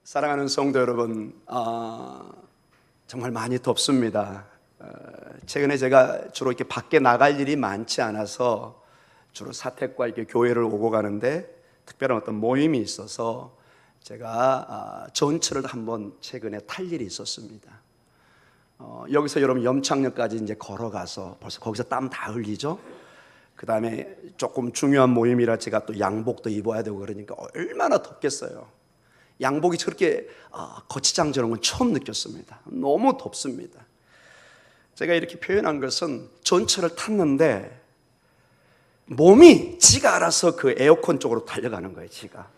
사랑하는 성도 여러분, 정말 많이 덥습니다. 최근에 제가 주로 이렇게 밖에 나갈 일이 많지 않아서 주로 사택과 이렇게 교회를 오고 가는데 특별한 어떤 모임이 있어서 제가 전철을 한번 최근에 탈 일이 있었습니다. 여기서 여러분 염창역까지 이제 걸어가서 벌써 거기서 땀 다 흘리죠. 그 다음에 조금 중요한 모임이라 제가 또 양복도 입어야 되고 그러니까 얼마나 덥겠어요. 양복이 저렇게 거치장저런 건 처음 느꼈습니다. 너무 덥습니다. 제가 이렇게 표현한 것은 전철을 탔는데 몸이 지가 알아서 그 에어컨 쪽으로 달려가는 거예요. 지가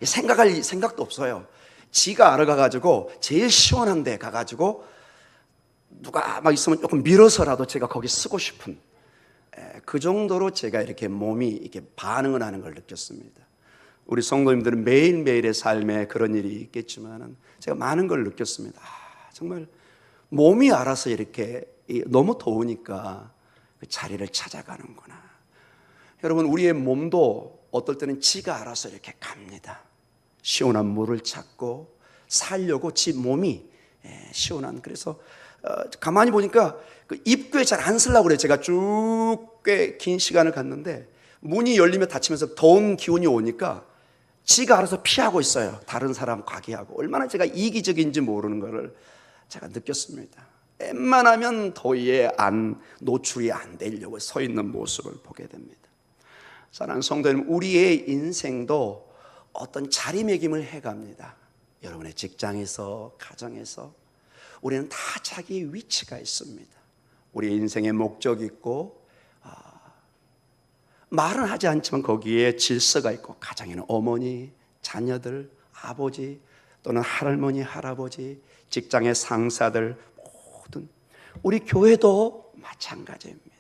생각할 생각도 없어요. 지가 알아가가지고 제일 시원한 데 가가지고 누가 막 있으면 조금 밀어서라도 제가 거기 쓰고 싶은 그 정도로 제가 이렇게 몸이 이렇게 반응을 하는 걸 느꼈습니다. 우리 성도님들은 매일매일의 삶에 그런 일이 있겠지만 제가 많은 걸 느꼈습니다. 정말 몸이 알아서 이렇게 너무 더우니까 그 자리를 찾아가는구나. 여러분, 우리의 몸도 어떨 때는 지가 알아서 이렇게 갑니다. 시원한 물을 찾고 살려고 지 몸이 시원한. 그래서 가만히 보니까 그 입구에 잘 안 쓰려고 그래요. 제가 쭉 꽤 긴 시간을 갔는데 문이 열리면 닫히면서 더운 기운이 오니까 지가 알아서 피하고 있어요. 다른 사람 가게하고. 얼마나 제가 이기적인지 모르는 것을 제가 느꼈습니다. 웬만하면 더위에 노출이 안 되려고 서 있는 모습을 보게 됩니다. 사랑하는 성도님, 우리의 인생도 어떤 자리매김을 해갑니다. 여러분의 직장에서, 가정에서 우리는 다 자기 위치가 있습니다. 우리의 인생의 목적이 있고 말은 하지 않지만 거기에 질서가 있고, 가정에는 어머니, 자녀들, 아버지 또는 할머니, 할아버지, 직장의 상사들, 모든 우리 교회도 마찬가지입니다.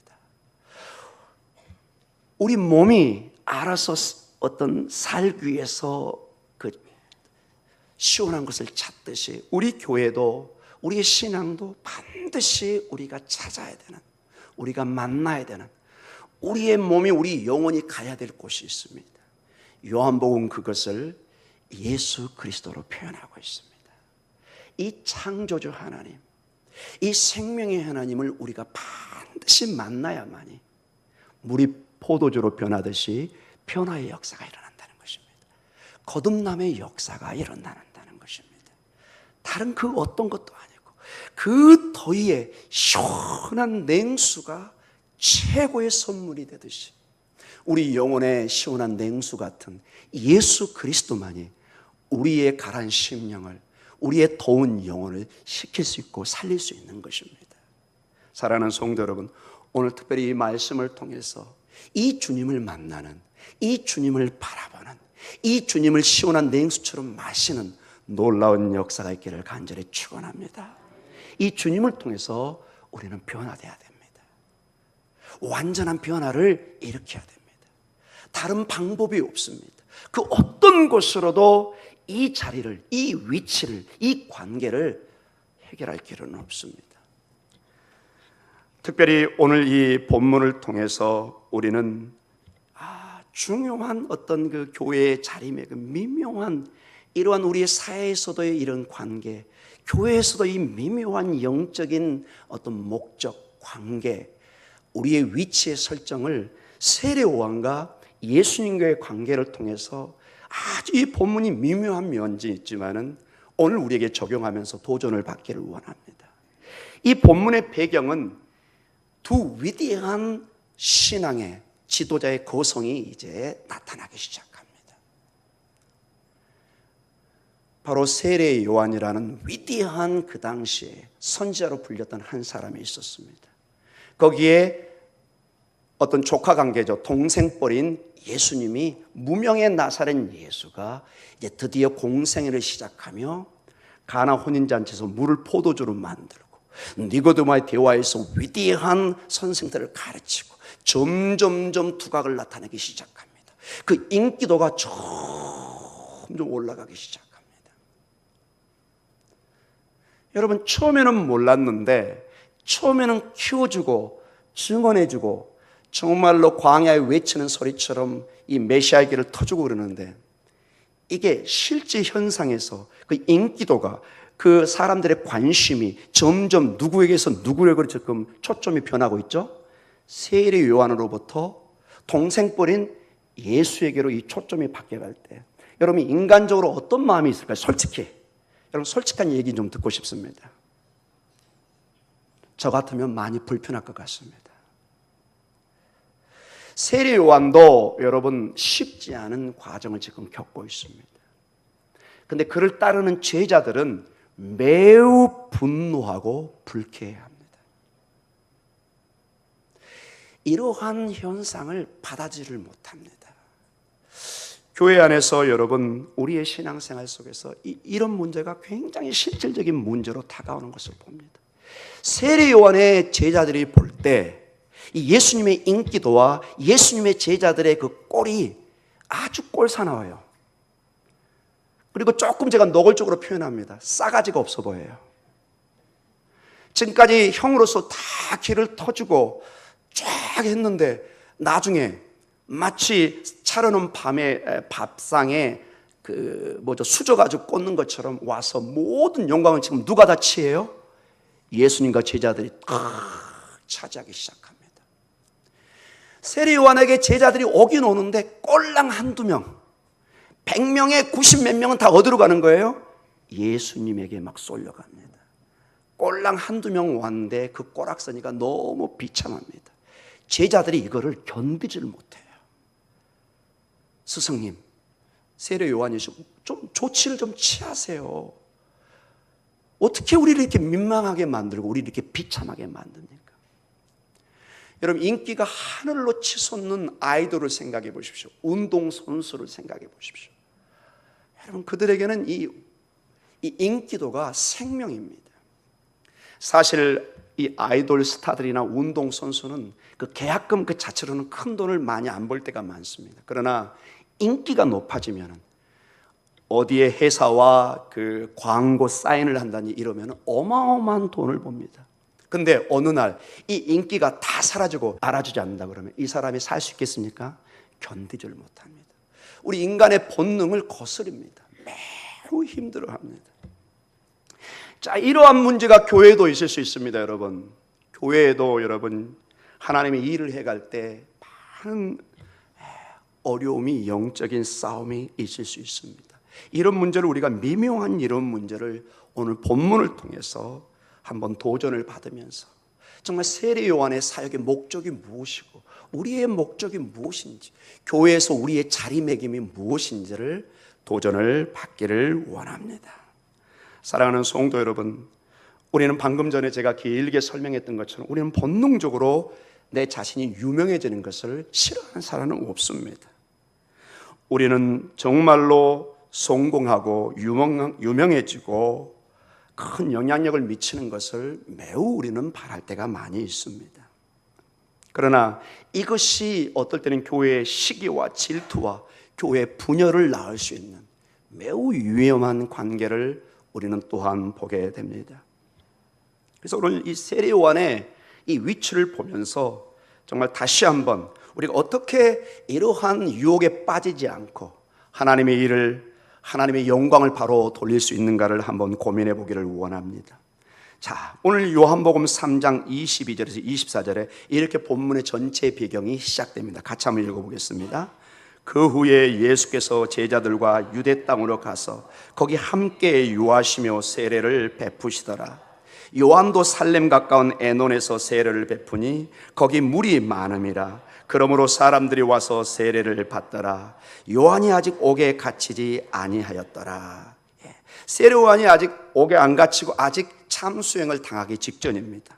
우리 몸이 알아서 어떤 살기 위해서 그 시원한 것을 찾듯이 우리 교회도, 우리의 신앙도 반드시 우리가 찾아야 되는, 우리가 만나야 되는, 우리의 몸이, 우리 영혼이 가야 될 곳이 있습니다. 요한복음 그것을 예수 그리스도로 표현하고 있습니다. 이 창조주 하나님, 이 생명의 하나님을 우리가 반드시 만나야만이 물이 포도주로 변하듯이 변화의 역사가 일어난다는 것입니다. 거듭남의 역사가 일어난다는 것입니다. 다른 그 어떤 것도 아니고 그 더위에 시원한 냉수가 최고의 선물이 되듯이 우리 영혼의 시원한 냉수 같은 예수 그리스도만이 우리의 가라앉은 심령을, 우리의 더운 영혼을 식힐 수 있고 살릴 수 있는 것입니다. 사랑하는 성도 여러분, 오늘 특별히 이 말씀을 통해서 이 주님을 만나는, 이 주님을 바라보는, 이 주님을 시원한 냉수처럼 마시는 놀라운 역사가 있기를 간절히 축원합니다. 이 주님을 통해서 우리는 변화되어야 됩니다. 완전한 변화를 일으켜야 됩니다. 다른 방법이 없습니다. 그 어떤 것으로도 이 자리를, 이 위치를, 이 관계를 해결할 길은 없습니다. 특별히 오늘 이 본문을 통해서 우리는 중요한 어떤 그 교회의 자리매, 그 미묘한 이러한 우리의 사회에서도의 이런 관계, 교회에서도 이 미묘한 영적인 어떤 목적, 관계, 우리의 위치의 설정을 세례요한과 예수님과의 관계를 통해서 아주 이 본문이 미묘한 면이 있지만은 오늘 우리에게 적용하면서 도전을 받기를 원합니다. 이 본문의 배경은 두 위대한 신앙의 지도자의 거성이 이제 나타나기 시작합니다. 바로 세례 요한이라는 위대한 그 당시에 선지자로 불렸던 한 사람이 있었습니다. 거기에 어떤 조카 관계죠. 동생뻘인 예수님이, 무명의 나사렛 예수가 이제 드디어 공생애를 시작하며 가나 혼인잔치에서 물을 포도주로 만들고 니고데모와의 대화에서 위대한 선생들을 가르치고 점점점 두각을 나타내기 시작합니다. 그 인기도가 점점 올라가기 시작합니다. 여러분, 처음에는 몰랐는데, 처음에는 키워주고 증언해주고 정말로 광야에 외치는 소리처럼 이 메시아의 길을 터주고 그러는데 이게 실제 현상에서 그 인기도가, 그 사람들의 관심이 점점 누구에게서 누구에게로 지금 초점이 변하고 있죠. 세례 요한으로부터 동생뻘인 예수에게로 이 초점이 바뀌어갈 때, 여러분 인간적으로 어떤 마음이 있을까요? 솔직히 여러분, 솔직한 얘기 좀 듣고 싶습니다. 저 같으면 많이 불편할 것 같습니다. 세례 요한도 여러분 쉽지 않은 과정을 지금 겪고 있습니다. 근데 그를 따르는 제자들은 매우 분노하고 불쾌해합니다. 이러한 현상을 받아들이질 못합니다. 교회 안에서 여러분, 우리의 신앙생활 속에서 이런 문제가 굉장히 실질적인 문제로 다가오는 것을 봅니다. 세례 요한의 제자들이 볼 때 이 예수님의 인기도와 예수님의 제자들의 그 꼴이 아주 꼴사나워요. 그리고 조금 제가 노골적으로 표현합니다. 싸가지가 없어 보여요. 지금까지 형으로서 다 길을 터주고 쫙 했는데 나중에 마치 차려놓은 밤에 밥상에 수저 가지고 꽂는 것처럼 와서 모든 영광을 지금 누가 다 취해요? 예수님과 제자들이 차지하기 시작합니다. 세례 요한에게 제자들이 오긴 오는데 꼴랑 한두 명, 100명에 90몇 명은 다 어디로 가는 거예요? 예수님에게 막 쏠려갑니다. 꼴랑 한두 명 왔는데 그 꼬락서니가 너무 비참합니다. 제자들이 이거를 견디질 못해요. 스승님, 세례 요한이시고 좀 조치를 좀 취하세요. 어떻게 우리를 이렇게 민망하게 만들고 우리를 이렇게 비참하게 만듭니까? 여러분, 인기가 하늘로 치솟는 아이돌을 생각해 보십시오. 운동선수를 생각해 보십시오. 여러분, 그들에게는 이 인기도가 생명입니다. 사실 이 아이돌 스타들이나 운동선수는 그 계약금 그 자체로는 큰 돈을 많이 안 벌 때가 많습니다. 그러나 인기가 높아지면 어디에 회사와 그 광고 사인을 한다니 이러면 어마어마한 돈을 법니다. 근데 어느 날 이 인기가 다 사라지고 알아주지 않는다 그러면 이 사람이 살 수 있겠습니까? 견디질 못합니다. 우리 인간의 본능을 거스립니다. 매우 힘들어합니다. 자, 이러한 문제가 교회에도 있을 수 있습니다, 여러분. 교회에도 여러분, 하나님이 일을 해갈 때 많은 어려움이, 영적인 싸움이 있을 수 있습니다. 이런 문제를 우리가 미묘한 이런 문제를 오늘 본문을 통해서 한번 도전을 받으면서 정말 세례 요한의 사역의 목적이 무엇이고 우리의 목적이 무엇인지, 교회에서 우리의 자리매김이 무엇인지를 도전을 받기를 원합니다. 사랑하는 성도 여러분, 우리는 방금 전에 제가 길게 설명했던 것처럼 우리는 본능적으로 내 자신이 유명해지는 것을 싫어하는 사람은 없습니다. 우리는 정말로 성공하고 유명해지고 큰 영향력을 미치는 것을 매우 우리는 바랄 때가 많이 있습니다. 그러나 이것이 어떨 때는 교회의 시기와 질투와 교회의 분열을 낳을 수 있는 매우 위험한 관계를 우리는 또한 보게 됩니다. 그래서 오늘 이 세례 요한의 이 위치를 보면서 정말 다시 한번 우리가 어떻게 이러한 유혹에 빠지지 않고 하나님의 일을, 하나님의 영광을 바로 돌릴 수 있는가를 한번 고민해 보기를 원합니다. 자, 오늘 요한복음 3장 22절에서 24절에 이렇게 본문의 전체 배경이 시작됩니다. 같이 한번 읽어보겠습니다. 그 후에 예수께서 제자들과 유대 땅으로 가서 거기 함께 유하시며 세례를 베푸시더라. 요한도 살렘 가까운 에논에서 세례를 베푸니 거기 물이 많음이라. 그러므로 사람들이 와서 세례를 받더라. 요한이 아직 옥에 갇히지 아니하였더라. 세례 요한이 아직 옥에 안 갇히고 아직 참수행을 당하기 직전입니다.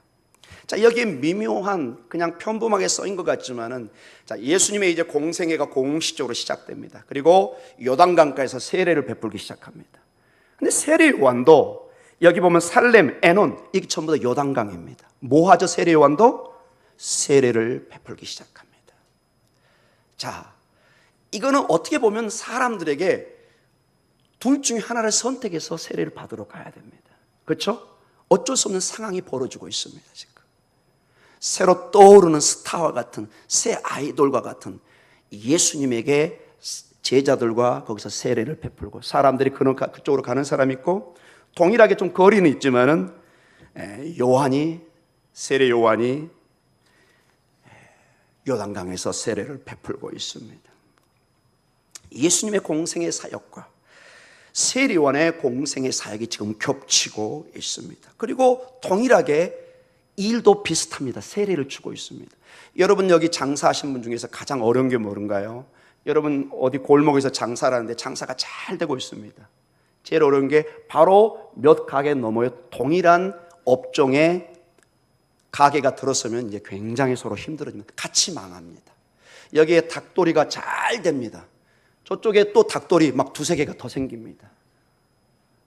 자, 여기에 미묘한 그냥 평범하게 써인 것 같지만은, 자, 예수님의 이제 공생애가 공식적으로 시작됩니다. 그리고 요단강가에서 세례를 베풀기 시작합니다. 근데 세례 요한도 여기 보면 살렘, 에논, 이게 전부 다 요단강입니다. 뭐 하죠? 세례 요한도 세례를 베풀기 시작합니다. 자, 이거는 어떻게 보면 사람들에게 둘 중에 하나를 선택해서 세례를 받으러 가야 됩니다. 그렇죠? 어쩔 수 없는 상황이 벌어지고 있습니다. 지금 새로 떠오르는 스타와 같은 새 아이돌과 같은 예수님에게 제자들과 거기서 세례를 베풀고, 사람들이 그쪽으로 가는 사람이 있고, 동일하게 좀 거리는 있지만은 세례 요한이 요단강에서 세례를 베풀고 있습니다. 예수님의 공생의 사역과 세례 요한의 공생의 사역이 지금 겹치고 있습니다. 그리고 동일하게 일도 비슷합니다. 세례를 주고 있습니다. 여러분 여기 장사하신 분 중에서 가장 어려운 게 뭔가요? 여러분 어디 골목에서 장사를 하는데 장사가 잘 되고 있습니다. 제일 어려운 게 바로 몇 가게 넘어요. 동일한 업종의 가게가 들어서면 이제 굉장히 서로 힘들어집니다. 같이 망합니다. 여기에 닭도리가 잘 됩니다. 저쪽에 또 닭도리 막 두세 개가 더 생깁니다.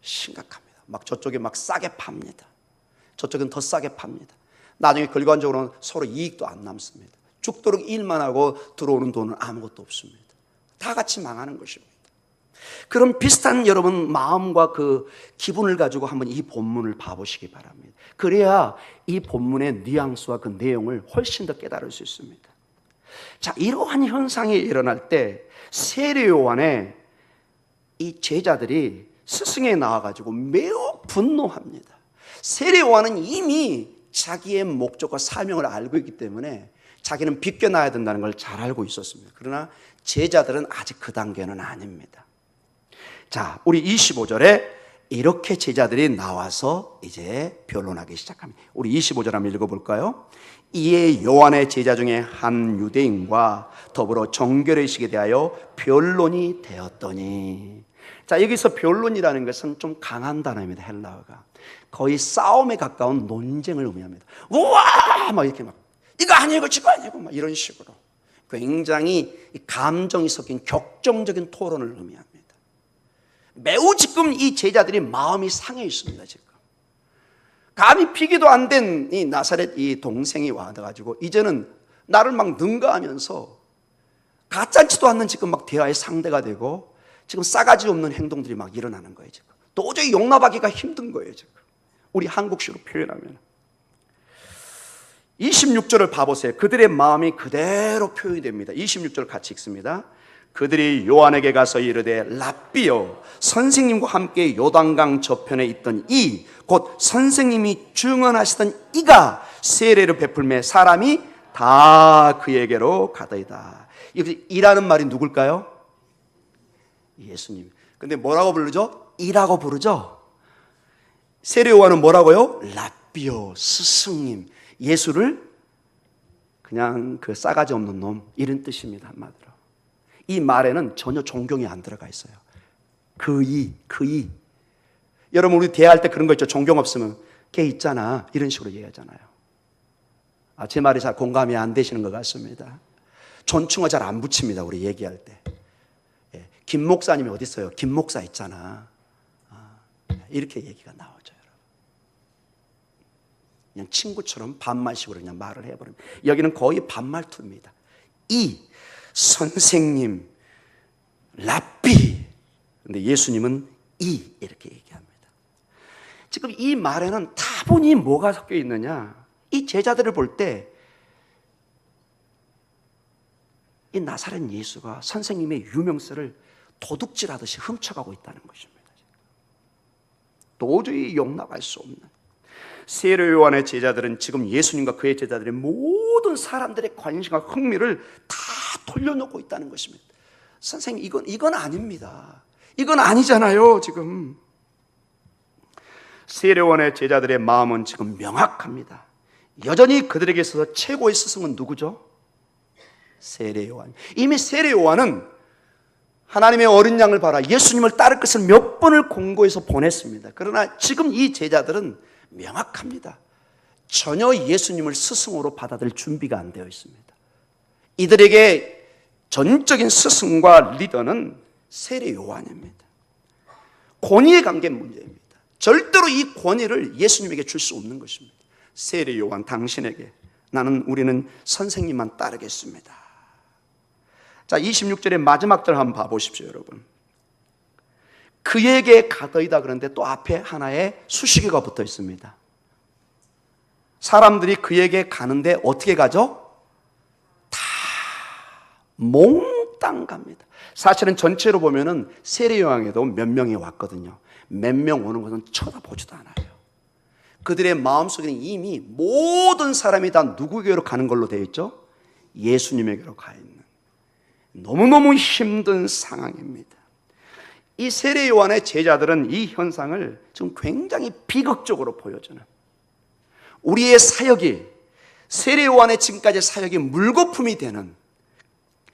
심각합니다. 막 저쪽에 막 싸게 팝니다. 저쪽은 더 싸게 팝니다. 나중에 결과적으로는 서로 이익도 안 남습니다. 죽도록 일만 하고 들어오는 돈은 아무것도 없습니다. 다 같이 망하는 것입니다. 그럼 비슷한 여러분 마음과 그 기분을 가지고 한번 이 본문을 봐보시기 바랍니다. 그래야 이 본문의 뉘앙스와 그 내용을 훨씬 더 깨달을 수 있습니다. 자, 이러한 현상이 일어날 때 세례 요한의 이 제자들이 스승에 나와가지고 매우 분노합니다. 세례 요한은 이미 자기의 목적과 사명을 알고 있기 때문에 자기는 비껴나야 된다는 걸 잘 알고 있었습니다. 그러나 제자들은 아직 그 단계는 아닙니다. 자, 우리 25절에 이렇게 제자들이 나와서 이제 변론하기 시작합니다. 우리 25절 한번 읽어볼까요? 이에 요한의 제자 중에 한 유대인과 더불어 정결의식에 대하여 변론이 되었더니, 자, 여기서 변론이라는 것은 좀 강한 단어입니다. 헬라어가 거의 싸움에 가까운 논쟁을 의미합니다. 우와! 막 이렇게 막 이거 아니고 저거 아니고 막 이런 식으로 굉장히 감정이 섞인 격정적인 토론을 의미합니다. 매우 지금 이 제자들이 마음이 상해 있습니다. 지금 감히 피기도 안 된 이 나사렛 이 동생이 와가지고 이제는 나를 막 능가하면서 가짜지도 않는 지금 막 대화의 상대가 되고 지금 싸가지 없는 행동들이 막 일어나는 거예요. 지금 도저히 용납하기가 힘든 거예요. 지금 우리 한국식으로 표현하면 26절을 봐보세요. 그들의 마음이 그대로 표현이 됩니다. 26절 같이 읽습니다. 그들이 요한에게 가서 이르되 랍비여, 선생님과 함께 요단강 저편에 있던 이 곧 선생님이 증언하시던 이가 세례를 베풀매 사람이 다 그에게로 가더이다. 여기 이라는 말이 누굴까요? 예수님. 근데 뭐라고 부르죠? 이라고 부르죠. 세례 요한은 뭐라고요? 랍비여, 스승님. 예수를 그냥 그 싸가지 없는 놈, 이런 뜻입니다. 한마디로 이 말에는 전혀 존경이 안 들어가 있어요. 그 이. 여러분 우리 대화할 때 그런 거 있죠. 존경 없으면 걔 있잖아 이런 식으로 얘기하잖아요. 제 말이 잘 공감이 안 되시는 것 같습니다. 존칭어 잘 안 붙입니다. 우리 얘기할 때. 김 목사님이 어디 있어요? 김 목사 있잖아. 이렇게 얘기가 나오죠. 그냥 친구처럼 반말식으로 그냥 말을 해버립니다. 여기는 거의 반말투입니다. 이 선생님, 랍비. 근데 예수님은 이 이렇게 얘기합니다. 지금 이 말에는 다분히 뭐가 섞여 있느냐? 이 제자들을 볼 때 이 나사렛 예수가 선생님의 유명세를 도둑질하듯이 훔쳐가고 있다는 것입니다. 도저히 용납할 수 없는. 세례 요한의 제자들은 지금 예수님과 그의 제자들의 모든 사람들의 관심과 흥미를 다 돌려놓고 있다는 것입니다. 선생님 이건 아닙니다. 이건 아니잖아요. 지금 세례 요한의 제자들의 마음은 지금 명확합니다. 여전히 그들에게 있어서 최고의 스승은 누구죠? 세례 요한. 이미 세례 요한은 하나님의 어린 양을 봐라, 예수님을 따를 것을 몇 번을 공고해서 보냈습니다. 그러나 지금 이 제자들은 명확합니다. 전혀 예수님을 스승으로 받아들일 준비가 안 되어 있습니다. 이들에게 전적인 스승과 리더는 세례 요한입니다. 권위의 관계 문제입니다. 절대로 이 권위를 예수님에게 줄 수 없는 것입니다. 세례 요한 당신에게 우리는 선생님만 따르겠습니다. 자, 26절의 마지막 절 한번 봐보십시오. 여러분, 그에게 가더이다 그런데 또 앞에 하나의 수식어가 붙어 있습니다. 사람들이 그에게 가는데 어떻게 가죠? 다 몽땅 갑니다. 사실은 전체로 보면은 세례요한에도 몇 명이 왔거든요. 몇 명 오는 것은 쳐다보지도 않아요. 그들의 마음속에는 이미 모든 사람이 다 누구에게로 가는 걸로 되어 있죠? 예수님에게로 가 있는, 너무너무 힘든 상황입니다. 이 세례 요한의 제자들은 이 현상을 지금 굉장히 비극적으로 보여주는, 우리의 사역이, 세례 요한의 지금까지 사역이 물거품이 되는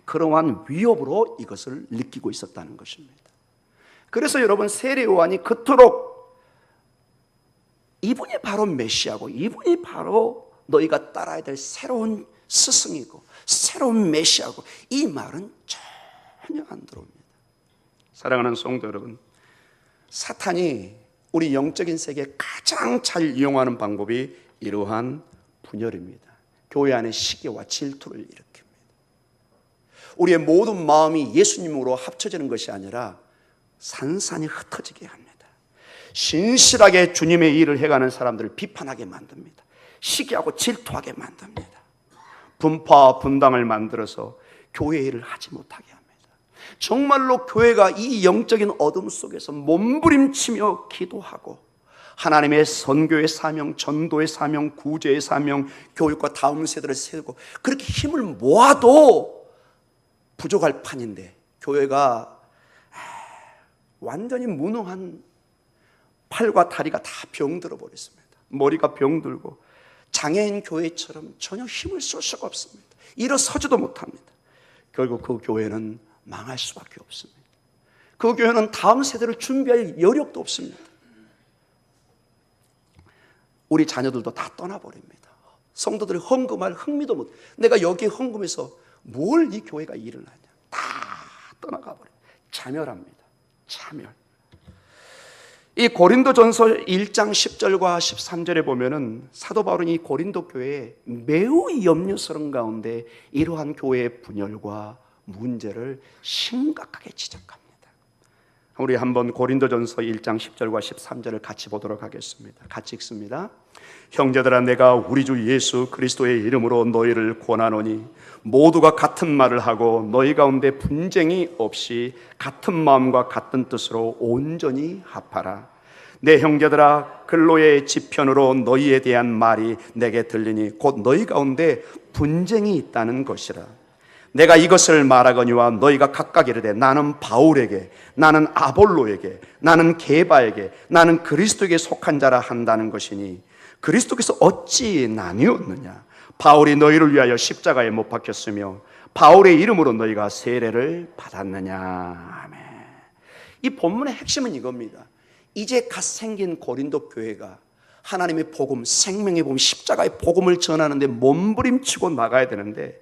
그러한 위협으로 이것을 느끼고 있었다는 것입니다. 그래서 여러분, 세례 요한이 그토록 이분이 바로 메시아고, 이분이 바로 너희가 따라야 될 새로운 스승이고 새로운 메시아고, 이 말은 전혀 안 들어옵니다. 사랑하는 성도 여러분, 사탄이 우리 영적인 세계에 가장 잘 이용하는 방법이 이러한 분열입니다. 교회 안에 시기와 질투를 일으킵니다. 우리의 모든 마음이 예수님으로 합쳐지는 것이 아니라 산산이 흩어지게 합니다. 신실하게 주님의 일을 해가는 사람들을 비판하게 만듭니다. 시기하고 질투하게 만듭니다. 분파와 분당을 만들어서 교회 일을 하지 못하게 합니다. 정말로 교회가 이 영적인 어둠 속에서 몸부림치며 기도하고 하나님의 선교의 사명, 전도의 사명, 구제의 사명, 교육과 다음 세대를 세우고 그렇게 힘을 모아도 부족할 판인데, 교회가 완전히 무능한, 팔과 다리가 다 병들어 버렸습니다. 머리가 병들고 장애인 교회처럼 전혀 힘을 쓸 수가 없습니다. 일어서지도 못합니다. 결국 그 교회는 망할 수밖에 없습니다. 그 교회는 다음 세대를 준비할 여력도 없습니다. 우리 자녀들도 다 떠나버립니다. 성도들이 헌금할 흥미도 못, 내가 여기에 헌금해서 뭘 이 교회가 일을 하냐, 다 떠나가 버립니다. 자멸합니다. 자멸. 이 고린도전서 1장 10절과 13절에 보면은 사도 바울이 이 고린도 교회에 매우 염려스러운 가운데 이러한 교회의 분열과 문제를 심각하게 지적합니다. 우리 한번 고린도전서 1장 10절과 13절을 같이 보도록 하겠습니다. 같이 읽습니다. 형제들아, 내가 우리 주 예수 그리스도의 이름으로 너희를 권하노니 모두가 같은 말을 하고 너희 가운데 분쟁이 없이 같은 마음과 같은 뜻으로 온전히 합하라. 내 형제들아, 근로의 지편으로 너희에 대한 말이 내게 들리니 곧 너희 가운데 분쟁이 있다는 것이라. 내가 이것을 말하거니와 너희가 각각 이르되 나는 바울에게, 나는 아볼로에게, 나는 게바에게, 나는 그리스도에게 속한 자라 한다는 것이니 그리스도께서 어찌 나뉘었느냐? 바울이 너희를 위하여 십자가에 못 박혔으며 바울의 이름으로 너희가 세례를 받았느냐? 아멘. 이 본문의 핵심은 이겁니다. 이제 갓 생긴 고린도 교회가 하나님의 복음, 생명의 복음, 십자가의 복음을 전하는데 몸부림치고 나가야 되는데,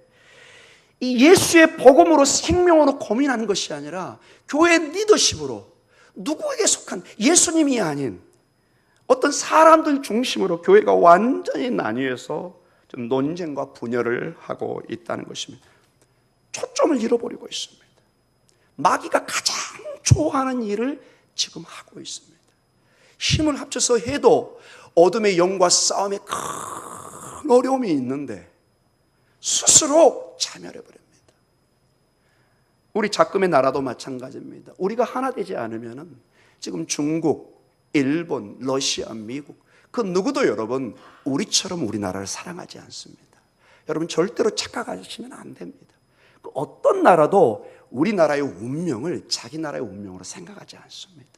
이 예수의 복음으로 생명으로 고민하는 것이 아니라 교회 리더십으로 누구에게 속한, 예수님이 아닌 어떤 사람들 중심으로 교회가 완전히 나뉘어서 좀 논쟁과 분열을 하고 있다는 것입니다. 초점을 잃어버리고 있습니다. 마귀가 가장 좋아하는 일을 지금 하고 있습니다. 힘을 합쳐서 해도 어둠의 영과 싸움에 큰 어려움이 있는데 스스로 자멸해버립니다. 우리 작금의 나라도 마찬가지입니다. 우리가 하나 되지 않으면 지금 중국, 일본, 러시아, 미국, 그 누구도 여러분 우리처럼 우리나라를 사랑하지 않습니다. 여러분 절대로 착각하시면 안 됩니다. 그 어떤 나라도 우리나라의 운명을 자기 나라의 운명으로 생각하지 않습니다.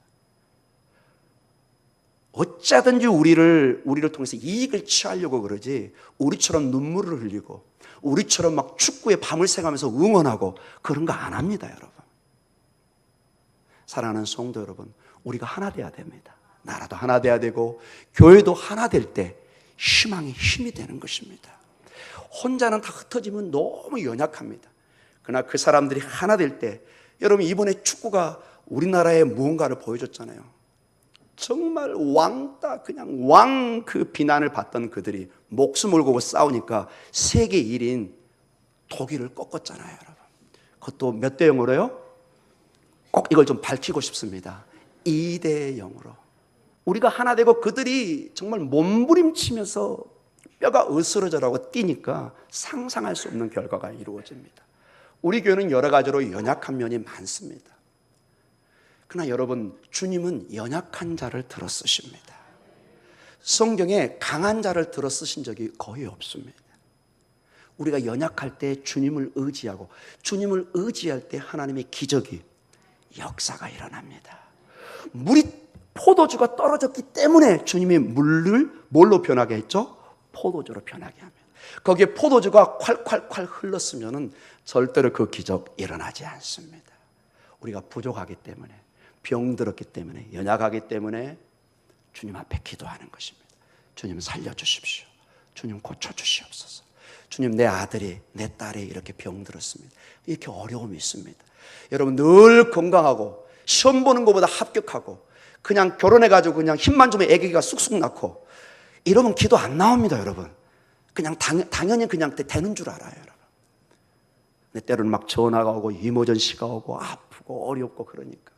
어쩌든지 우리를 통해서 이익을 취하려고 그러지, 우리처럼 눈물을 흘리고 우리처럼 막 축구에 밤을 새가면서 응원하고 그런 거 안 합니다. 여러분, 사랑하는 성도 여러분, 우리가 하나 돼야 됩니다. 나라도 하나 돼야 되고 교회도 하나 될 때 희망이 힘이 되는 것입니다. 혼자는 다 흩어지면 너무 연약합니다. 그러나 그 사람들이 하나 될 때, 여러분 이번에 축구가 우리나라에 무언가를 보여줬잖아요. 정말 왕따, 그냥 왕 그 비난을 받던 그들이 목숨을 걸고 싸우니까 세계 1인 독일을 꺾었잖아요. 여러분, 그것도 몇 대 0으로요? 꼭 이걸 좀 밝히고 싶습니다. 2대 0으로 우리가 하나 되고 그들이 정말 몸부림치면서 뼈가 으스러져라고 뛰니까 상상할 수 없는 결과가 이루어집니다. 우리 교회는 여러 가지로 연약한 면이 많습니다. 그러나 여러분, 주님은 연약한 자를 들어 쓰십니다. 성경에 강한 자를 들어 쓰신 적이 거의 없습니다. 우리가 연약할 때 주님을 의지하고 주님을 의지할 때 하나님의 기적이, 역사가 일어납니다. 물이 포도주가 떨어졌기 때문에 주님이 물을 뭘로 변하게 했죠? 포도주로 변하게 합니다. 거기에 포도주가 콸콸콸 흘렀으면 절대로 그 기적 일어나지 않습니다. 우리가 부족하기 때문에, 병들었기 때문에, 연약하기 때문에 주님 앞에 기도하는 것입니다. 주님 살려주십시오. 주님 고쳐주시옵소서. 주님, 내 아들이, 내 딸이 이렇게 병들었습니다. 이렇게 어려움이 있습니다. 여러분, 늘 건강하고 시험 보는 것보다 합격하고 그냥 결혼해가지고 그냥 힘만 주면 애기가 쑥쑥 낳고 이러면 기도 안 나옵니다. 여러분, 그냥 당연히 그냥 되는 줄 알아요. 여러분, 내 때로는 막 전화가 오고 이모전시가 오고 아프고 어렵고 그러니까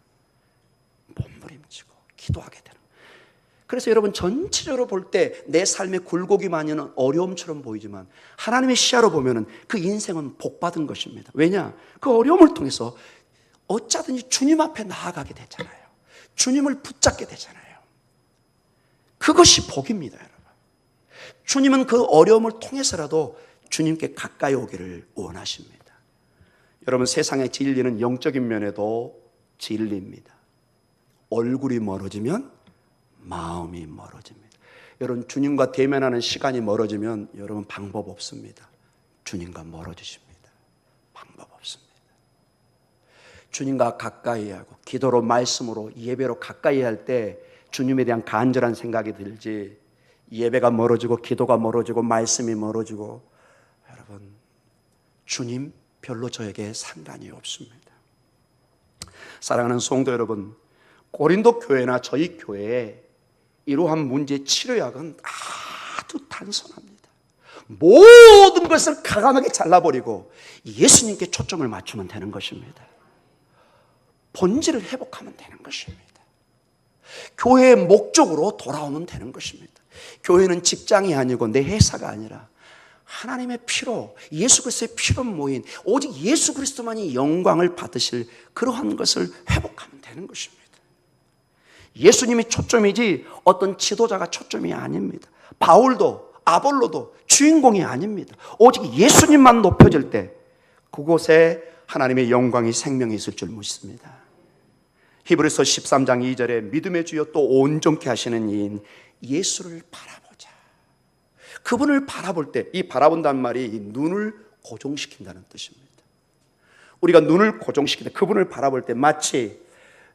몸부림치고 기도하게 되는. 그래서 여러분, 전체적으로 볼 때 내 삶의 굴곡이만은 어려움처럼 보이지만 하나님의 시야로 보면은 그 인생은 복받은 것입니다. 왜냐? 그 어려움을 통해서 어쩌든지 주님 앞에 나아가게 되잖아요. 주님을 붙잡게 되잖아요. 그것이 복입니다, 여러분. 주님은 그 어려움을 통해서라도 주님께 가까이 오기를 원하십니다. 여러분, 세상의 진리는 영적인 면에도 진리입니다. 얼굴이 멀어지면 마음이 멀어집니다. 여러분, 주님과 대면하는 시간이 멀어지면 여러분 방법 없습니다. 주님과 멀어지십니다. 방법 없습니다. 주님과 가까이 하고 기도로, 말씀으로, 예배로 가까이 할 때 주님에 대한 간절한 생각이 들지, 예배가 멀어지고 기도가 멀어지고 말씀이 멀어지고, 여러분, 주님 별로 저에게 상관이 없습니다. 사랑하는 성도 여러분, 고린도 교회나 저희 교회에 이러한 문제의 치료약은 아주 단순합니다. 모든 것을 가감하게 잘라버리고 예수님께 초점을 맞추면 되는 것입니다. 본질을 회복하면 되는 것입니다. 교회의 목적으로 돌아오면 되는 것입니다. 교회는 직장이 아니고 내 회사가 아니라 하나님의 피로, 예수 그리스도의 피로 모인 오직 예수 그리스도만이 영광을 받으실 그러한 것을 회복하면 되는 것입니다. 예수님이 초점이지 어떤 지도자가 초점이 아닙니다. 바울도 아볼로도 주인공이 아닙니다. 오직 예수님만 높여질 때 그곳에 하나님의 영광이, 생명이 있을 줄 믿습니다. 히브리서 13장 2절에 믿음의 주여 또 온전케 하시는 이인 예수를 바라보자. 그분을 바라볼 때, 이 바라본다는 말이 이 눈을 고정시킨다는 뜻입니다. 우리가 눈을 고정시킬 때, 그분을 바라볼 때 마치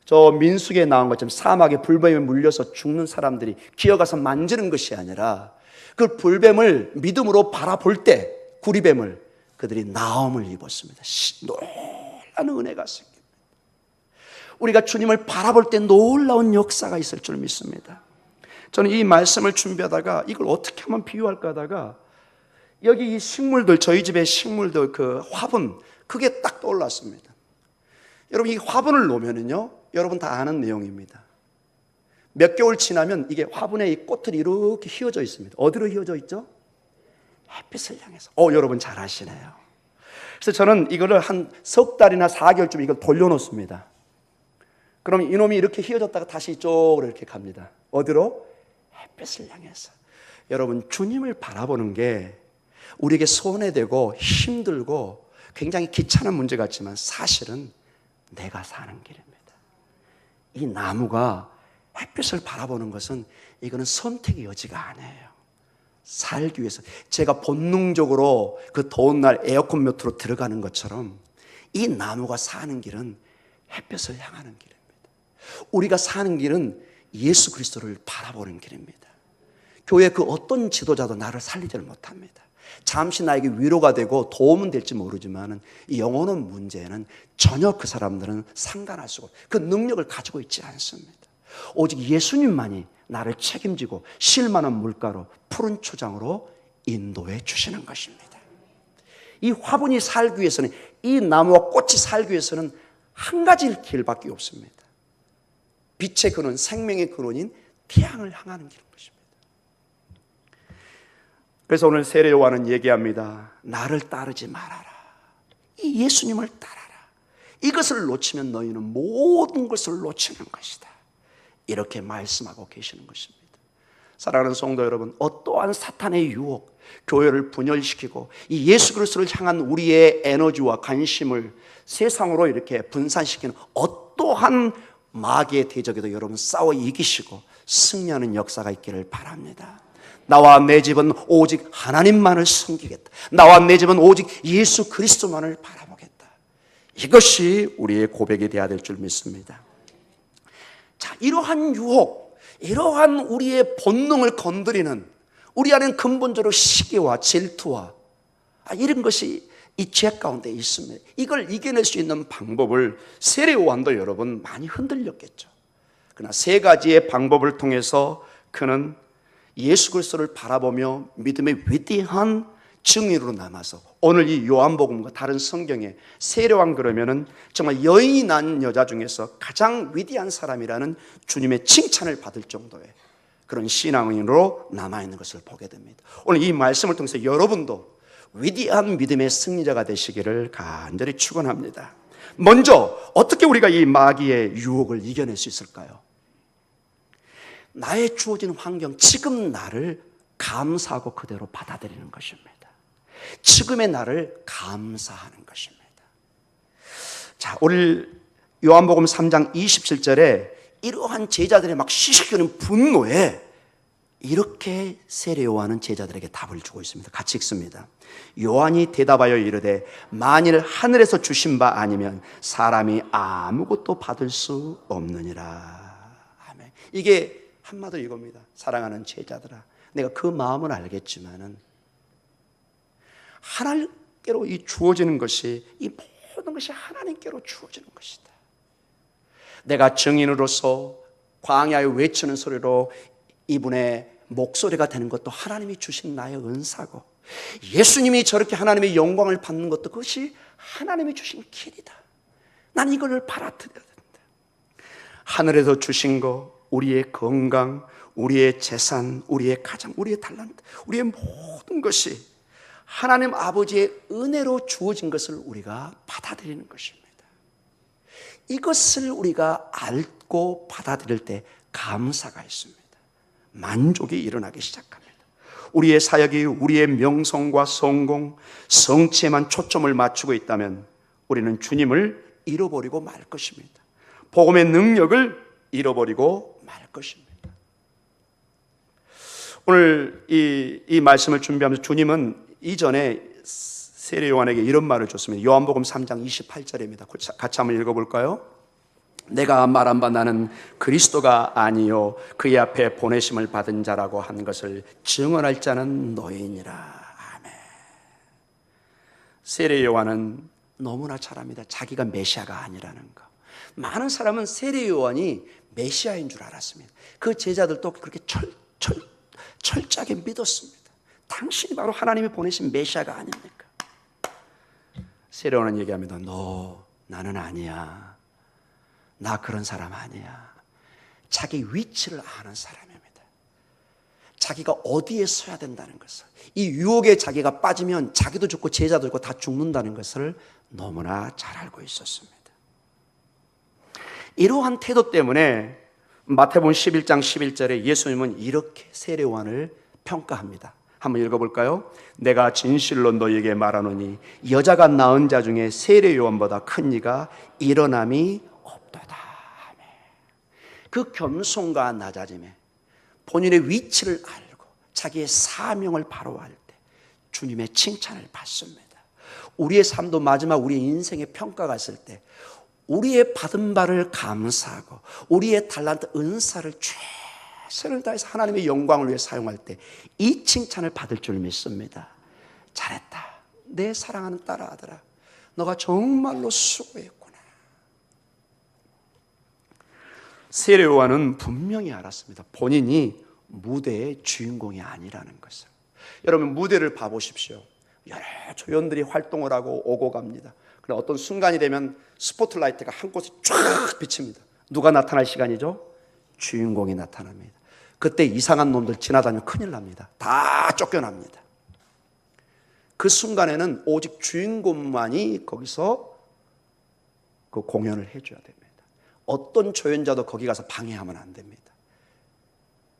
저 민수기에 나온 것처럼 사막에 불뱀에 물려서 죽는 사람들이 기어가서 만지는 것이 아니라 그 불뱀을 믿음으로 바라볼 때, 구리뱀을, 그들이 나음을 입었습니다. 놀라운 은혜가 생깁니다. 우리가 주님을 바라볼 때 놀라운 역사가 있을 줄 믿습니다. 저는 이 말씀을 준비하다가 이걸 어떻게 하면 비유할까 하다가 여기 이 식물들, 저희 집의 식물들, 그 화분, 그게 딱 떠올랐습니다. 여러분, 이 화분을 놓으면은요, 여러분 다 아는 내용입니다. 몇 개월 지나면 이게 화분에 이 꽃들이 이렇게 휘어져 있습니다. 어디로 휘어져 있죠? 햇빛을 향해서. 여러분 잘 아시네요. 그래서 저는 이거를 한 석 달이나 4개월쯤 이걸 돌려놓습니다. 그럼 이놈이 이렇게 휘어졌다가 다시 이쪽으로 이렇게 갑니다. 어디로? 햇빛을 향해서. 여러분, 주님을 바라보는 게 우리에게 손해되고 힘들고 굉장히 귀찮은 문제 같지만 사실은 내가 사는 길입니다. 이 나무가 햇빛을 바라보는 것은 이거는 선택의 여지가 아니에요. 살기 위해서 제가 본능적으로 그 더운 날 에어컨 밑으로 들어가는 것처럼 이 나무가 사는 길은 햇빛을 향하는 길입니다. 우리가 사는 길은 예수 그리스도를 바라보는 길입니다. 교회 그 어떤 지도자도 나를 살리지를 못합니다. 잠시 나에게 위로가 되고 도움은 될지 모르지만 이 영혼의 문제는 전혀 그 사람들은 상관할 수가 없고 그 능력을 가지고 있지 않습니다. 오직 예수님만이 나를 책임지고 쉴만한 물가로 푸른 초장으로 인도해 주시는 것입니다. 이 화분이 살기 위해서는, 이 나무와 꽃이 살기 위해서는 한 가지 길밖에 없습니다. 빛의 근원, 생명의 근원인 태양을 향하는 길인 것입니다. 그래서 오늘 세례 요한은 얘기합니다. 나를 따르지 말아라. 이 예수님을 따라라. 이것을 놓치면 너희는 모든 것을 놓치는 것이다. 이렇게 말씀하고 계시는 것입니다. 사랑하는 성도 여러분, 어떠한 사탄의 유혹, 교회를 분열시키고 이 예수 그리스도를 향한 우리의 에너지와 관심을 세상으로 이렇게 분산시키는 어떠한 마귀의 대적에도 여러분 싸워 이기시고 승리하는 역사가 있기를 바랍니다. 나와 내 집은 오직 하나님만을 섬기겠다. 나와 내 집은 오직 예수 그리스도만을 바라보겠다. 이것이 우리의 고백이 되어야 될 줄 믿습니다. 자, 이러한 유혹, 이러한 우리의 본능을 건드리는 우리 안에는 근본적으로 시기와 질투와 이런 것이 이 죄 가운데 있습니다. 이걸 이겨낼 수 있는 방법을 세례 요한도 여러분 많이 흔들렸겠죠. 그러나 세 가지의 방법을 통해서 그는 예수 그리스도를 바라보며 믿음의 위대한 증인으로 남아서 오늘 이 요한복음과 다른 성경에 세례 요한 그러면은 정말 여인이 낳은 여자 중에서 가장 위대한 사람이라는 주님의 칭찬을 받을 정도의 그런 신앙인으로 남아있는 것을 보게 됩니다. 오늘 이 말씀을 통해서 여러분도 위대한 믿음의 승리자가 되시기를 간절히 축원합니다. 먼저 어떻게 우리가 이 마귀의 유혹을 이겨낼 수 있을까요? 나의 주어진 환경, 지금 나를 감사하고 그대로 받아들이는 것입니다. 지금의 나를 감사하는 것입니다. 자, 오늘 요한복음 3장 27절에 이러한 제자들의 막 시시거리는 분노에 이렇게 세례 요한은 제자들에게 답을 주고 있습니다. 같이 읽습니다. 요한이 대답하여 이르되 만일 하늘에서 주신 바 아니면 사람이 아무것도 받을 수 없느니라. 아멘. 이게 한마디로 이겁니다. 사랑하는 제자들아, 내가 그 마음은 알겠지만은 하나님께로 이 주어지는 것이, 이 모든 것이 하나님께로 주어지는 것이다. 내가 증인으로서 광야에 외치는 소리로 이분의 목소리가 되는 것도 하나님이 주신 나의 은사고, 예수님이 저렇게 하나님의 영광을 받는 것도 그것이 하나님이 주신 길이다. 난 이걸 받아들여야 된다. 하늘에서 주신 거, 우리의 건강, 우리의 재산, 우리의 가장, 우리의 달란트, 우리의 모든 것이 하나님 아버지의 은혜로 주어진 것을 우리가 받아들이는 것입니다. 이것을 우리가 알고 받아들일 때 감사가 있습니다. 만족이 일어나기 시작합니다. 우리의 사역이 우리의 명성과 성공, 성취에만 초점을 맞추고 있다면 우리는 주님을 잃어버리고 말 것입니다. 복음의 능력을 잃어버리고 말 것입니다. 오늘 이 말씀을 준비하면서 주님은 이전에 세례 요한에게 이런 말을 줬습니다. 요한복음 3장 28절입니다. 같이 한번 읽어볼까요? 내가 말한 바 나는 그리스도가 아니요 그의 앞에 보내심을 받은 자라고 한 것을 증언할 자는 너희니라. 아멘. 세례 요한은 너무나 잘 압니다. 자기가 메시아가 아니라는 거. 많은 사람은 세례 요한이 메시아인 줄 알았습니다. 그 제자들도 그렇게 철저하게 믿었습니다. 당신이 바로 하나님이 보내신 메시아가 아닙니까? 세례 요한은 얘기합니다. 나는 아니야. 나 그런 사람 아니야. 자기 위치를 아는 사람입니다. 자기가 어디에 서야 된다는 것을, 이 유혹에 자기가 빠지면 자기도 죽고 제자도 죽고 다 죽는다는 것을 너무나 잘 알고 있었습니다. 이러한 태도 때문에 마태복음 11장 11절에 예수님은 이렇게 세례 요한을 평가합니다. 한번 읽어볼까요? 내가 진실로 너희에게 말하노니 여자가 낳은 자 중에 세례 요한보다 큰 이가 일어남이 없도다. 그 겸손과 낮아짐에 본인의 위치를 알고 자기의 사명을 바로 알 때 주님의 칭찬을 받습니다. 우리의 삶도 마지막 우리의 인생의 평가가 있을 때 우리의 받은 바를 감사하고 우리의 달란트 은사를 최선을 다해서 하나님의 영광을 위해 사용할 때 이 칭찬을 받을 줄 믿습니다. 잘했다. 내 사랑하는 딸 아들아, 너가 정말로 수고했구나. 세례 요한은 분명히 알았습니다. 본인이 무대의 주인공이 아니라는 것을. 여러분 무대를 봐보십시오. 여러 조연들이 활동을 하고 오고 갑니다. 그러나 어떤 순간이 되면 스포트라이트가 한 곳에 쫙 비칩니다. 누가 나타날 시간이죠? 주인공이 나타납니다. 그때 이상한 놈들 지나다니면 큰일 납니다. 다 쫓겨납니다. 그 순간에는 오직 주인공만이 거기서 그 공연을 해줘야 됩니다. 어떤 조연자도 거기 가서 방해하면 안 됩니다.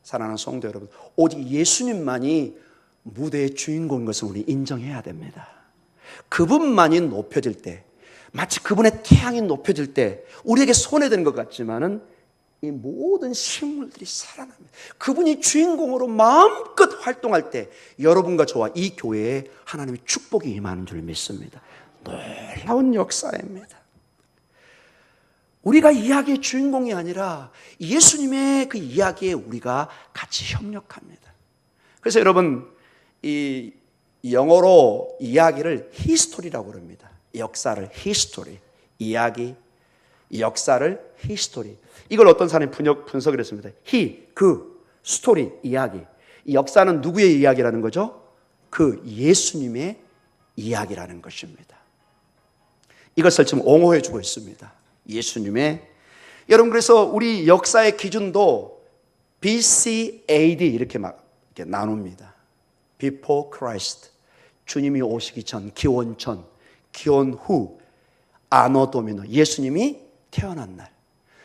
사랑하는 성도 여러분, 오직 예수님만이 무대의 주인공인 것을 우리 인정해야 됩니다. 그분만이 높여질 때, 마치 그분의 태양이 높여질 때 우리에게 손해되는 것 같지만은 이 모든 식물들이 살아납니다. 그분이 주인공으로 마음껏 활동할 때 여러분과 저와 이 교회에 하나님의 축복이 임하는 줄 믿습니다. 놀라운 역사입니다. 우리가 이야기의 주인공이 아니라 예수님의 그 이야기에 우리가 같이 협력합니다. 그래서 여러분, 이 영어로 이야기를 히스토리라고 그럽니다. 역사를 히스토리, 이야기, 역사를 히스토리. 이걸 어떤 사람이 분석을 했습니다. 그, 스토리, 이야기. 이 역사는 누구의 이야기라는 거죠? 그 예수님의 이야기라는 것입니다. 이것을 지금 옹호해 주고 있습니다. 예수님의. 여러분, 그래서 우리 역사의 기준도 BC, AD 이렇게 나눕니다. Before Christ, 주님이 오시기 전, 기원 전, 기원 후, 아노 도미노, 예수님이 태어난 날.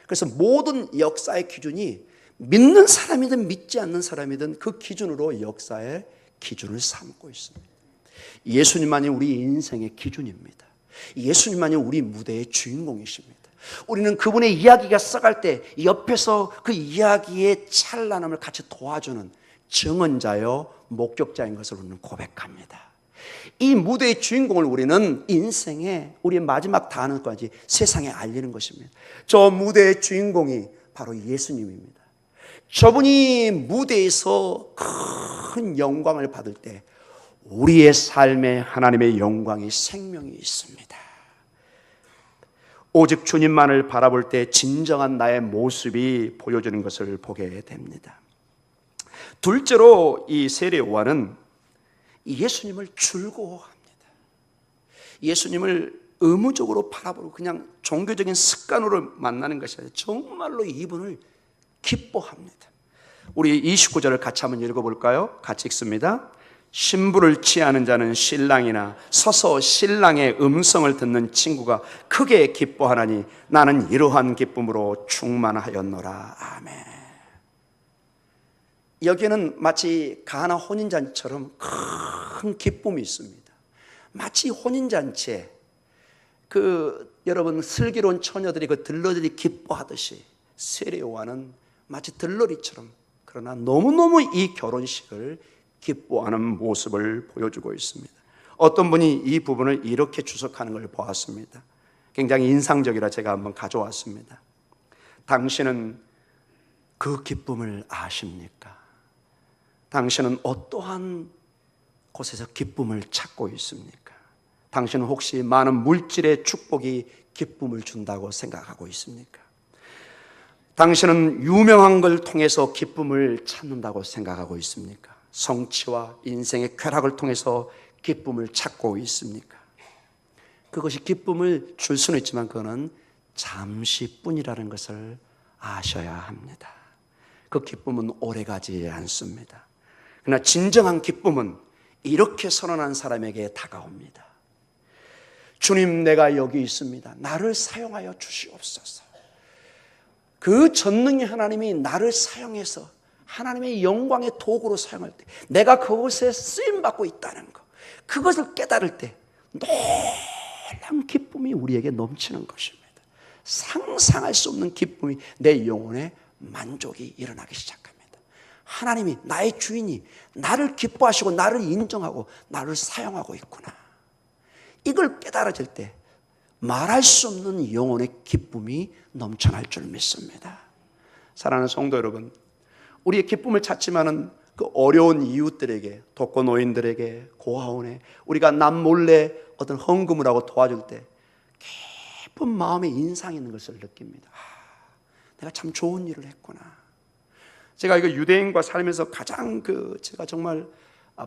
그래서 모든 역사의 기준이 믿는 사람이든 믿지 않는 사람이든 그 기준으로 역사의 기준을 삼고 있습니다. 예수님만이 우리 인생의 기준입니다. 예수님만이 우리 무대의 주인공이십니다. 우리는 그분의 이야기가 써갈 때 옆에서 그 이야기의 찬란함을 같이 도와주는 증언자요 목격자인 것을 우리는 고백합니다. 이 무대의 주인공을 우리는 인생의 우리의 마지막 단어까지 세상에 알리는 것입니다. 저 무대의 주인공이 바로 예수님입니다. 저분이 무대에서 큰 영광을 받을 때 우리의 삶에 하나님의 영광이 생명이 있습니다. 오직 주님만을 바라볼 때 진정한 나의 모습이 보여지는 것을 보게 됩니다. 둘째로 이 세례 요한은 예수님을 즐거워합니다. 예수님을 의무적으로 바라보고 그냥 종교적인 습관으로 만나는 것이 아니라 정말로 이분을 기뻐합니다. 우리 29절을 같이 한번 읽어볼까요? 같이 읽습니다. 신부를 취하는 자는 신랑이나 서서 신랑의 음성을 듣는 친구가 크게 기뻐하나니 나는 이러한 기쁨으로 충만하였노라. 아멘. 여기에는 마치 가나 혼인잔치처럼 큰 기쁨이 있습니다. 마치 혼인잔치에 여러분 슬기로운 처녀들이 그 들러리들이 기뻐하듯이 세례 요한은 마치 들러리처럼 그러나 너무너무 이 결혼식을 기뻐하는 모습을 보여주고 있습니다. 어떤 분이 이 부분을 이렇게 주석하는 걸 보았습니다. 굉장히 인상적이라 제가 한번 가져왔습니다. 당신은 그 기쁨을 아십니까? 당신은 어떠한 곳에서 기쁨을 찾고 있습니까? 당신은 혹시 많은 물질의 축복이 기쁨을 준다고 생각하고 있습니까? 당신은 유명한 걸 통해서 기쁨을 찾는다고 생각하고 있습니까? 성취와 인생의 쾌락을 통해서 기쁨을 찾고 있습니까? 그것이 기쁨을 줄 수는 있지만 그거는 잠시뿐이라는 것을 아셔야 합니다. 그 기쁨은 오래가지 않습니다. 그러나 진정한 기쁨은 이렇게 선언한 사람에게 다가옵니다. 주님, 내가 여기 있습니다. 나를 사용하여 주시옵소서. 그 전능의 하나님이 나를 사용해서 하나님의 영광의 도구로 사용할 때 내가 그곳에 쓰임받고 있다는 것, 그것을 깨달을 때 놀라운 기쁨이 우리에게 넘치는 것입니다. 상상할 수 없는 기쁨이 내 영혼에 만족이 일어나기 시작합니다. 하나님이 나의 주인이 나를 기뻐하시고 나를 인정하고 나를 사용하고 있구나. 이걸 깨달아질 때 말할 수 없는 영혼의 기쁨이 넘쳐날 줄 믿습니다. 사랑하는 성도 여러분, 우리의 기쁨을 찾지만은 그 어려운 이웃들에게, 독거노인들에게, 고아원에 우리가 남몰래 어떤 헌금을 하고 도와줄 때 깊은 마음의 인상이 있는 것을 느낍니다. 내가 참 좋은 일을 했구나. 제가 이거 유대인과 살면서 가장 제가 정말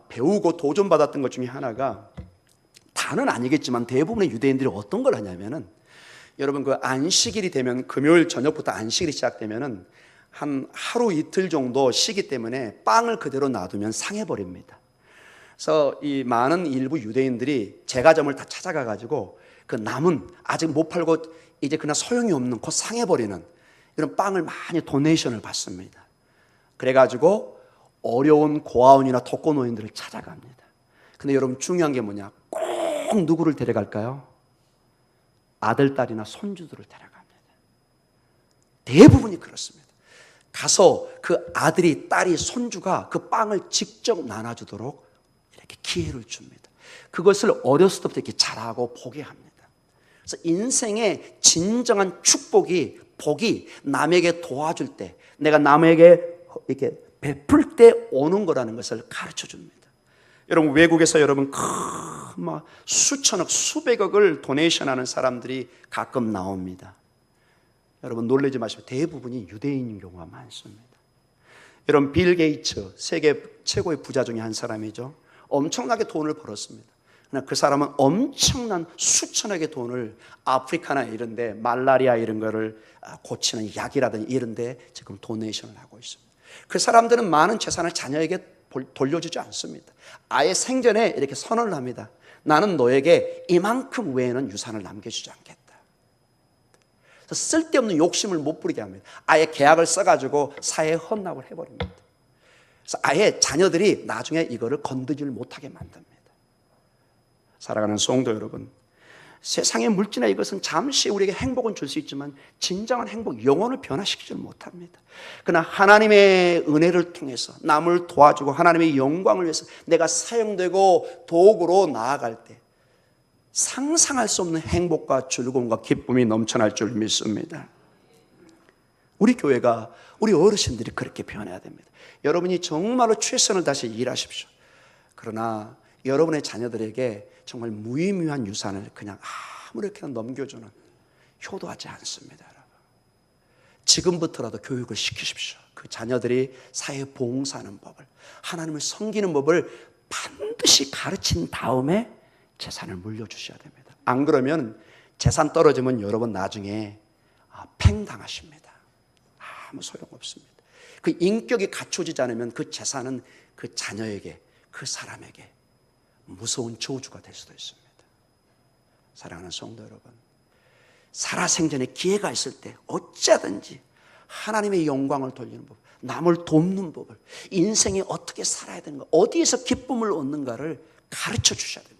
배우고 도전받았던 것 중에 하나가, 다는 아니겠지만 대부분의 유대인들이 어떤 걸 하냐면은, 여러분 그 안식일이 되면, 금요일 저녁부터 안식일이 시작되면은 한 하루 이틀 정도 쉬기 때문에 빵을 그대로 놔두면 상해버립니다. 그래서 이 많은 일부 유대인들이 제과점을 다 찾아가 가지고 그 남은 아직 못 팔고 이제 그냥 소용이 없는 곧 상해버리는 이런 빵을 많이 도네이션을 받습니다. 그래가지고 어려운 고아원이나 독거노인들을 찾아갑니다. 근데 여러분 중요한 게 뭐냐? 꼭 누구를 데려갈까요? 아들, 딸이나 손주들을 데려갑니다. 대부분이 그렇습니다. 가서 그 아들이, 딸이, 손주가 그 빵을 직접 나눠주도록 이렇게 기회를 줍니다. 그것을 어렸을 때부터 이렇게 잘하고 보게 합니다. 그래서 인생의 진정한 축복이, 복이 남에게 도와줄 때, 내가 남에게 이렇게 베풀 때 오는 거라는 것을 가르쳐 줍니다. 여러분 외국에서 여러분 막 수천억, 수백억을 도네이션 하는 사람들이 가끔 나옵니다. 여러분 놀라지 마시고 대부분이 유대인인 경우가 많습니다. 여러분 빌 게이츠 세계 최고의 부자 중에 한 사람이죠. 엄청나게 돈을 벌었습니다. 그러나 그 사람은 엄청난 수천억의 돈을 아프리카나 이런 데 말라리아 이런 거를 고치는 약이라든지 이런 데 지금 도네이션을 하고 있습니다. 그 사람들은 많은 재산을 자녀에게 돌려주지 않습니다. 아예 생전에 이렇게 선언을 합니다. 나는 너에게 이만큼 외에는 유산을 남겨주지 않겠다. 쓸데없는 욕심을 못 부리게 합니다. 아예 계약을 써가지고 사회에 헌납을 해버립니다. 그래서 아예 자녀들이 나중에 이거를 건드지를 못하게 만듭니다. 사랑하는 성도 여러분, 세상의 물질이나 이것은 잠시 우리에게 행복은 줄 수 있지만 진정한 행복, 영혼을 변화시키지 못합니다. 그러나 하나님의 은혜를 통해서 남을 도와주고 하나님의 영광을 위해서 내가 사용되고 도구로 나아갈 때 상상할 수 없는 행복과 즐거움과 기쁨이 넘쳐날 줄 믿습니다. 우리 교회가, 우리 어르신들이 그렇게 변해야 됩니다. 여러분이 정말로 최선을 다해서 일하십시오. 그러나 여러분의 자녀들에게 정말 무의미한 유산을 그냥 아무렇게나 넘겨주는 효도하지 않습니다. 여러분. 지금부터라도 교육을 시키십시오. 그 자녀들이 사회에 봉사하는 법을, 하나님을 섬기는 법을 반드시 가르친 다음에 재산을 물려주셔야 됩니다. 안 그러면 재산 떨어지면 여러분 나중에 팽당하십니다. 아무 소용없습니다. 그 인격이 갖춰지지 않으면 그 재산은 그 자녀에게, 그 사람에게 무서운 저주가 될 수도 있습니다. 사랑하는 성도 여러분, 살아생전에 기회가 있을 때 어찌하든지 하나님의 영광을 돌리는 법, 남을 돕는 법을, 인생에 어떻게 살아야 되는가, 어디에서 기쁨을 얻는가를 가르쳐 주셔야 됩니다.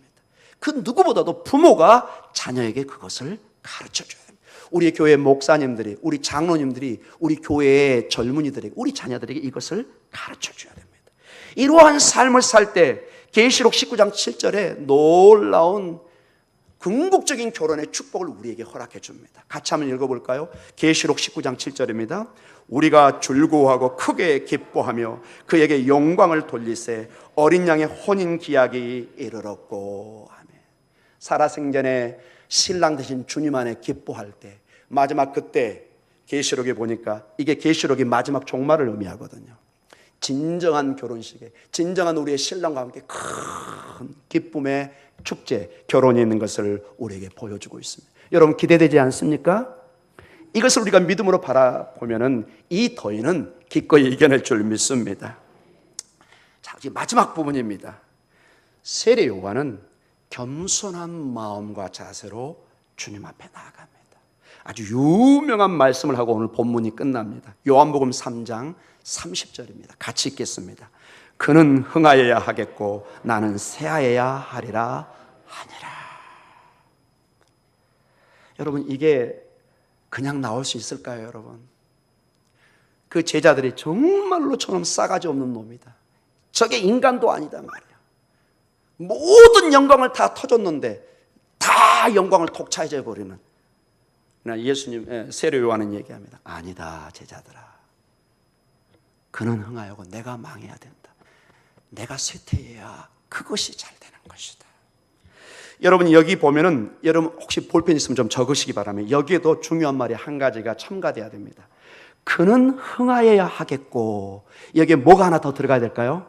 그 누구보다도 부모가 자녀에게 그것을 가르쳐 줘야 됩니다. 우리 교회 목사님들이, 우리 장로님들이, 우리 교회의 젊은이들에게, 우리 자녀들에게 이것을 가르쳐 줘야 됩니다. 이러한 삶을 살 때 계시록 19장 7절에 놀라운 궁극적인 결혼의 축복을 우리에게 허락해 줍니다. 같이 한번 읽어볼까요? 계시록 19장 7절입니다. 우리가 즐거워하고 크게 기뻐하며 그에게 영광을 돌리세 어린 양의 혼인 기약이 이르렀고. 아멘. 살아생전에 신랑 되신 주님 안에 기뻐할 때, 마지막 그때 계시록에 보니까 이게 계시록이 마지막 종말을 의미하거든요. 진정한 결혼식에, 진정한 우리의 신랑과 함께 큰 기쁨의 축제, 결혼이 있는 것을 우리에게 보여주고 있습니다. 여러분 기대되지 않습니까? 이것을 우리가 믿음으로 바라보면은 이 더위는 기꺼이 이겨낼 줄 믿습니다. 자, 이제 마지막 부분입니다. 세례 요한은 겸손한 마음과 자세로 주님 앞에 나아갑니다. 아주 유명한 말씀을 하고 오늘 본문이 끝납니다. 요한복음 3장 30절입니다. 같이 읽겠습니다. 그는 흥하여야 하겠고 나는 쇠하여야 하리라 하니라. 여러분 이게 그냥 나올 수 있을까요, 여러분? 그 제자들이 정말로 저놈 싸가지 없는 놈이다. 저게 인간도 아니다 말이야. 모든 영광을 다 터줬는데 다 영광을 독차지해 버리는. 예수님, 세례 요한은 얘기합니다. 아니다, 제자들아. 그는 흥하여고 내가 망해야 된다. 내가 쇠퇴해야 그것이 잘 되는 것이다. 여러분 여기 보면은, 여러분 혹시 볼펜 있으면 좀 적으시기 바랍니다. 여기에도 중요한 말이 한 가지가 첨가돼야 됩니다. 그는 흥하여야 하겠고, 여기에 뭐가 하나 더 들어가야 될까요?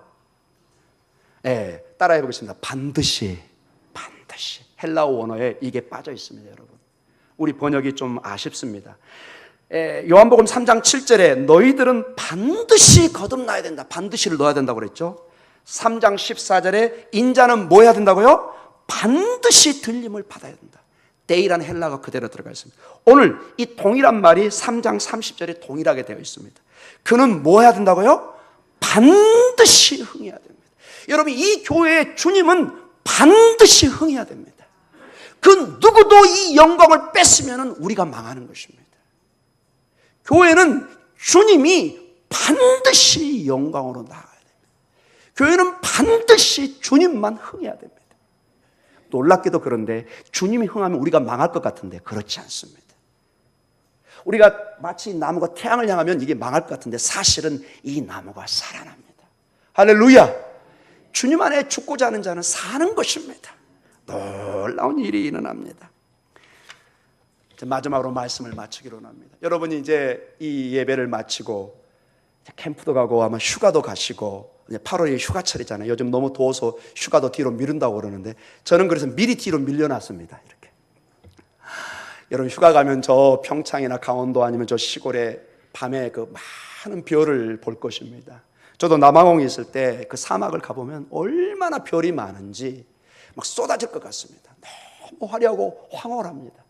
네, 따라해 보겠습니다. 반드시. 헬라어 원어에 이게 빠져 있습니다, 여러분. 우리 번역이 좀 아쉽습니다. 요한복음 3장 7절에 너희들은 반드시 거듭나야 된다. 반드시를 넣어야 된다고 그랬죠. 3장 14절에 인자는 뭐 해야 된다고요? 반드시 들림을 받아야 된다. 데이라는 헬라어가 그대로 들어가 있습니다. 오늘 이 동일한 말이 3장 30절에 동일하게 되어 있습니다. 그는 뭐 해야 된다고요? 반드시 흥해야 됩니다. 여러분, 이 교회의 주님은 반드시 흥해야 됩니다. 그 누구도 이 영광을 뺐으면 우리가 망하는 것입니다. 교회는 주님이 반드시 영광으로 나아가야 됩니다. 교회는 반드시 주님만 흥해야 됩니다. 놀랍게도 그런데 주님이 흥하면 우리가 망할 것 같은데 그렇지 않습니다. 우리가 마치 나무가 태양을 향하면 이게 망할 것 같은데 사실은 이 나무가 살아납니다. 할렐루야! 주님 안에 죽고자 하는 자는 사는 것입니다. 놀라운 일이 일어납니다. 마지막으로 말씀을 마치기로 합니다. 여러분이 이제 이 예배를 마치고 캠프도 가고 아마 휴가도 가시고, 8월이 휴가철이잖아요. 요즘 너무 더워서 휴가도 뒤로 미룬다고 그러는데 저는 그래서 미리 뒤로 밀려놨습니다. 이렇게. 여러분 휴가 가면 저 평창이나 강원도 아니면 저 시골에 밤에 그 많은 별을 볼 것입니다. 저도 남아공에 있을 때 그 사막을 가보면 얼마나 별이 많은지 막 쏟아질 것 같습니다. 너무 화려하고 황홀합니다.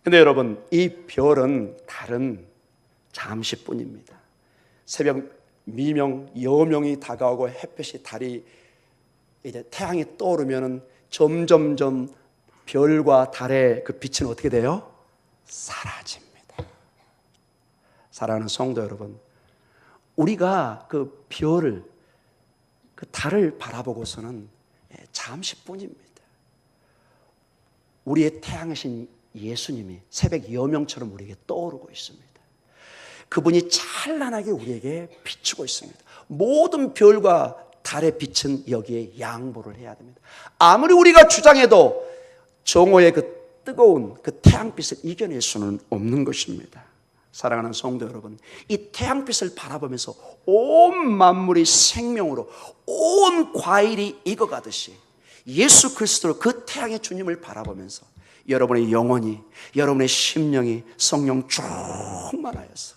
근데 여러분, 이 별은 달은 잠시뿐입니다. 새벽 미명, 여명이 다가오고 햇볕이 달이 이제 태양이 떠오르면은 점점점 별과 달의 그 빛은 어떻게 돼요? 사라집니다. 사랑하는 성도 여러분, 우리가 그 별을, 그 달을 바라보고서는 잠시뿐입니다. 우리의 태양이신 예수님이 새벽 여명처럼 우리에게 떠오르고 있습니다. 그분이 찬란하게 우리에게 비추고 있습니다. 모든 별과 달의 빛은 여기에 양보를 해야 됩니다. 아무리 우리가 주장해도 정오의 그 뜨거운 그 태양빛을 이겨낼 수는 없는 것입니다. 사랑하는 성도 여러분, 이 태양빛을 바라보면서 온 만물이 생명으로, 온 과일이 익어가듯이 예수 그리스도로 그 태양의 주님을 바라보면서 여러분의 영혼이, 여러분의 심령이 성령 충만하여서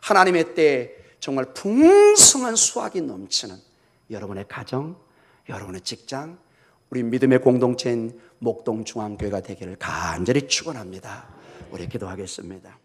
하나님의 때에 정말 풍성한 수확이 넘치는 여러분의 가정, 여러분의 직장, 우리 믿음의 공동체인 목동중앙교회가 되기를 간절히 축원합니다. 우리 기도하겠습니다.